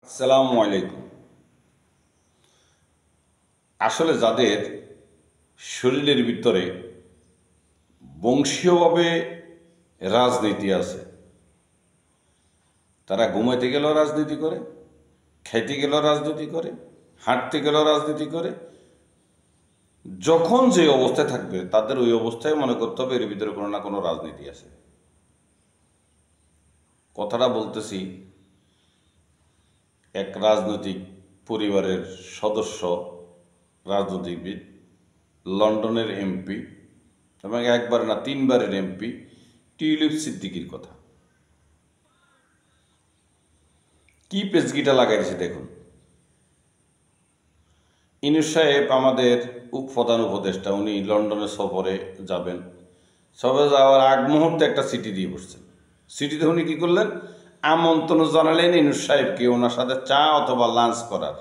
আসসালামু আলাইকুম। আসলে যাদের শরীরের ভিতরে বংশীয়ভাবে রাজনীতি আছে, তারা ঘুমাইতে গেলেও রাজনীতি করে, খাইতে গেলেও রাজনীতি করে, হাঁটতে গেলেও রাজনীতি করে। যখন যে অবস্থায় থাকবে তাদের ওই অবস্থায় মনে করতে হবে এর ভিতরে কোনো না কোনো রাজনীতি আছে। কথাটা বলতেছি এক রাজনৈতিক পরিবারের সদস্য, রাজনীতিবিদ, লন্ডনের এমপি এবং একবার না তিনবারের এমপি টিউলিপ সিদ্দিকীর কথা। কি পেজগিটা লাগাইছে দেখুন। ইনুস সাহেব আমাদের প্রধান উপদেষ্টা, উনি লন্ডনে সফরে যাবেন। সফরে যাওয়ার আগ মুহূর্তে একটা চিঠি দিয়ে বসছেন। চিঠিতে উনি কী করলেন, আমন্ত্রণ জানালেন ইনুস সাহেবকে ওনার সাথে চা অথবা লাঞ্চ করার।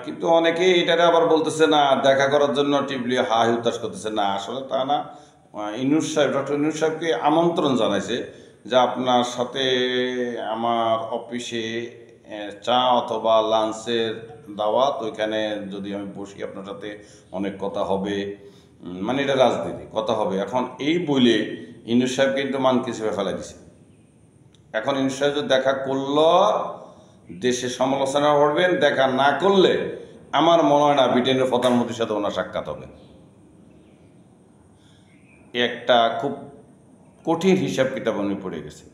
কিন্তু অনেকে এটারে আবার বলতেছে না, দেখা করার জন্য টিপলি হাই উত্তাস করতেছে না, আসলে তা না। ইনুস সাহেব, ডক্টর ইনুস সাহেবকে আমন্ত্রণ জানাইছে যে আপনার সাথে আমার অফিসে চা অথবা লাঞ্চের দাওয়াত, ওইখানে যদি আমি বসি আপনার সাথে অনেক কথা হবে। মানে এটা রাজনীতি, কথা হবে। এখন এই বলে ইনুস সাহেবকে কিন্তু মানকি হিসেবে ফেলাই দিছে। এখন ইনুস সাহেব যদি দেখা করলো দেশে সমালোচনা করবেন, দেখা না করলে আমার মনে হয় না ব্রিটেনের প্রধানমন্ত্রীর সাথে ওনার সাক্ষাৎ হবে। একটা খুব কঠিন হিসাব কিতাব উনি পড়ে গেছে।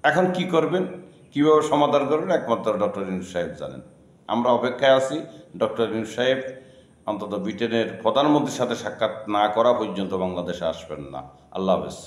এখন কি করবেন, কীভাবে সমাধান করবেন, একমাত্র ডক্টর ইউনূস সাহেব জানেন। আমরা অপেক্ষায় আছি। ডক্টর ইউনূস সাহেব অন্তত ব্রিটেনের প্রধানমন্ত্রীর সাথে সাক্ষাৎ না করা পর্যন্ত বাংলাদেশে আসবেন না। আল্লাহ হাফেজ।